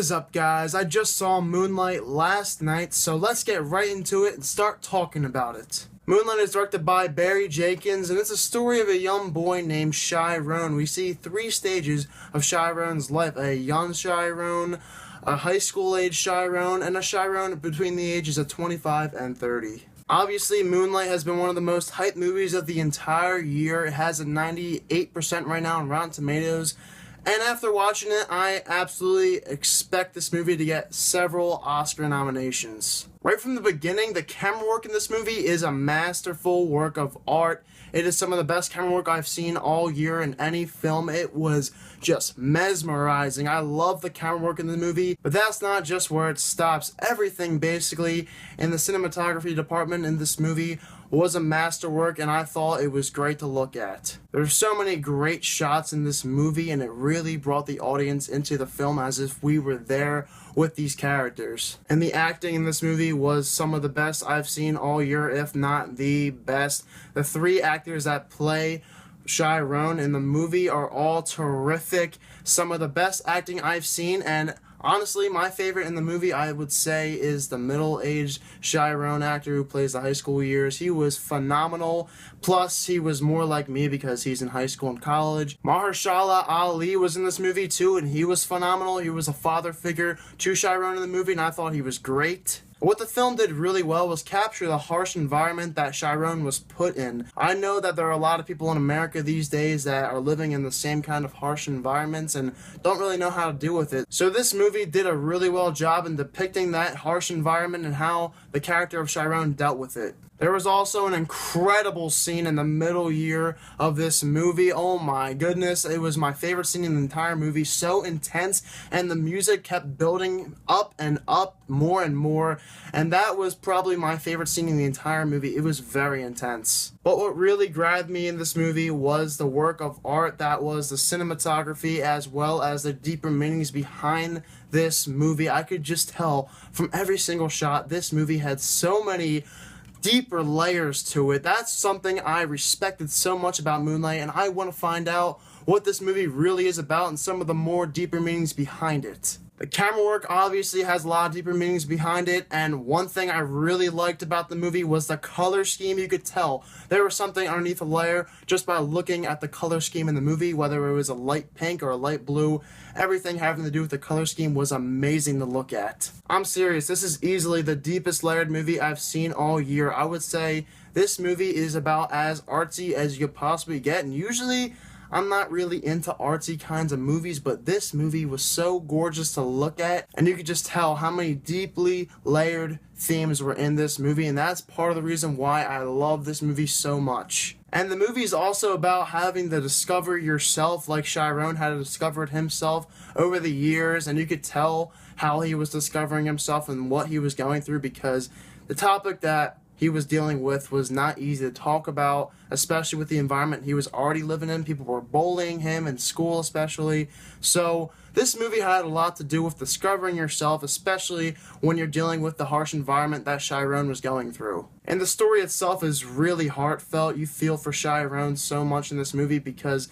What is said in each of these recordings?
is up, guys? I just saw Moonlight last night, so let's get right into it and start talking about it. Moonlight is directed by Barry Jenkins, and it's a story of a young boy named Chiron. We see three stages of Chiron's life: a young Chiron, a high school age Chiron, and a Chiron between the ages of 25 and 30. Obviously, Moonlight has been one of the most hyped movies of the entire year. It has a 98% right now on Rotten Tomatoes. And after watching it, I absolutely expect this movie to get several Oscar nominations. Right from the beginning, the camera work in this movie is a masterful work of art. It is some of the best camera work I've seen all year in any film. It was just mesmerizing. I love the camera work in the movie, but that's not just where it stops. Everything basically in the cinematography department in this movie was a masterwork, and I thought it was great to look at. There's so many great shots in this movie, and it really brought the audience into the film as if we were there with these characters. And the acting in this movie was some of the best I've seen all year, if not the best. The three actors that play Chiron in the movie are all terrific. Some of the best acting I've seen, and honestly, my favorite in the movie, I would say, is the middle-aged Chiron actor who plays the high school years. He was phenomenal. Plus, he was more like me because he's in high school and college. Mahershala Ali was in this movie too, and he was phenomenal. He was a father figure to Chiron in the movie, and I thought he was great. What the film did really well was capture the harsh environment that Chiron was put in. I know that there are a lot of people in America these days that are living in the same kind of harsh environments and don't really know how to deal with it. So this movie did a really well job in depicting that harsh environment and how the character of Chiron dealt with it. There was also an incredible scene in the middle year of this movie. Oh my goodness, it was my favorite scene in the entire movie. So intense, and the music kept building up and up more and more, and that was probably my favorite scene in the entire movie. It was very intense. But what really grabbed me in this movie was the work of art, that was the cinematography as well as the deeper meanings behind this movie. I could just tell from every single shot this movie had so many deeper layers to it. That's something I respected so much about Moonlight, and I want to find out what this movie really is about and some of the more deeper meanings behind it. The camera work obviously has a lot of deeper meanings behind it, and one thing I really liked about the movie was the color scheme. You could tell there was something underneath the layer just by looking at the color scheme in the movie, whether it was a light pink or a light blue. Everything having to do with the color scheme was amazing to look at. I'm serious, this is easily the deepest layered movie I've seen all year. I would say this movie is about as artsy as you could possibly get, and usually I'm not really into artsy kinds of movies, but this movie was so gorgeous to look at, and you could just tell how many deeply layered themes were in this movie, and that's part of the reason why I love this movie so much. And the movie is also about having to discover yourself, like Chiron had discovered himself over the years, and you could tell how he was discovering himself and what he was going through, because the topic that he was dealing with was not easy to talk about, especially with the environment he was already living in. People were bullying him in school especially. So this movie had a lot to do with discovering yourself, especially when you're dealing with the harsh environment that Chiron was going through. And the story itself is really heartfelt. You feel for Chiron so much in this movie because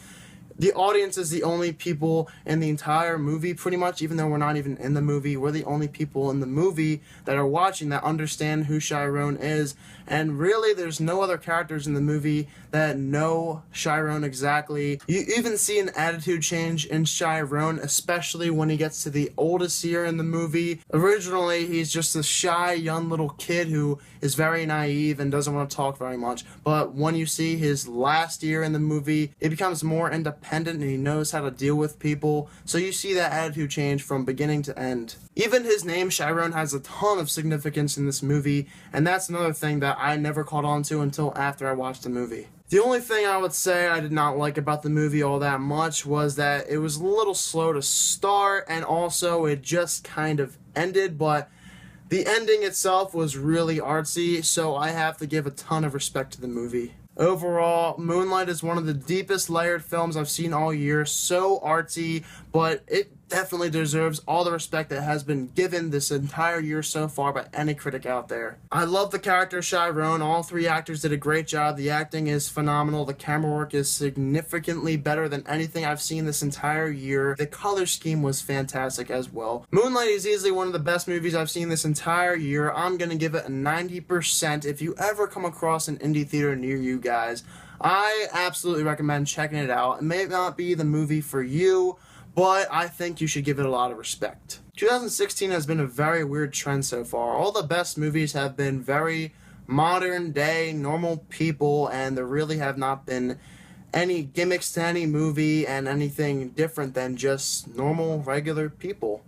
the audience is the only people in the entire movie, pretty much, even though we're not even in the movie. We're the only people in the movie that are watching that understand who Chiron is. And really, there's no other characters in the movie that know Chiron exactly. You even see an attitude change in Chiron, especially when he gets to the oldest year in the movie. Originally, he's just a shy, young little kid who is very naive and doesn't want to talk very much. But when you see his last year in the movie, it becomes more independent and he knows how to deal with people. So you see that attitude change from beginning to end. Even his name, Chiron, has a ton of significance in this movie, and that's another thing that I never caught on to until after I watched the movie. The only thing I would say I did not like about the movie all that much was that it was a little slow to start, and also it just kind of ended, but the ending itself was really artsy, so I have to give a ton of respect to the movie. Overall, Moonlight is one of the deepest layered films I've seen all year. So artsy, but it definitely deserves all the respect that has been given this entire year so far by any critic out there. I love the character Chiron. All three actors did a great job. The acting is phenomenal. The camera work is significantly better than anything I've seen this entire year. The color scheme was fantastic as well. Moonlight is easily one of the best movies I've seen this entire year. I'm gonna give it a 90%. If you ever come across an indie theater near you guys, I absolutely recommend checking it out. It may not be the movie for you, but I think you should give it a lot of respect. 2016 has been a very weird trend so far. All the best movies have been very modern day, normal people, and there really have not been any gimmicks to any movie and anything different than just normal, regular people.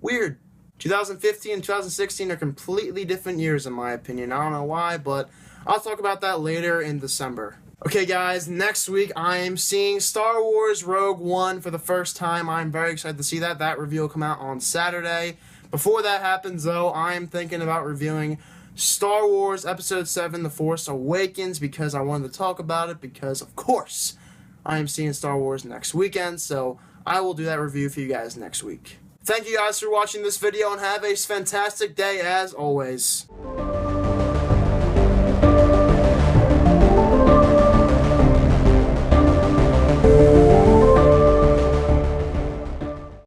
Weird. 2015 and 2016 are completely different years in my opinion. I don't know why, but I'll talk about that later in December. Okay guys, next week I am seeing Star Wars Rogue One for the first time. I'm very excited to see that. That review will come out on Saturday. Before that happens though, I'm thinking about reviewing Star Wars Episode 7, The Force Awakens, because I wanted to talk about it because, of course, I am seeing Star Wars next weekend, so I will do that review for you guys next week. Thank you guys for watching this video and have a fantastic day as always.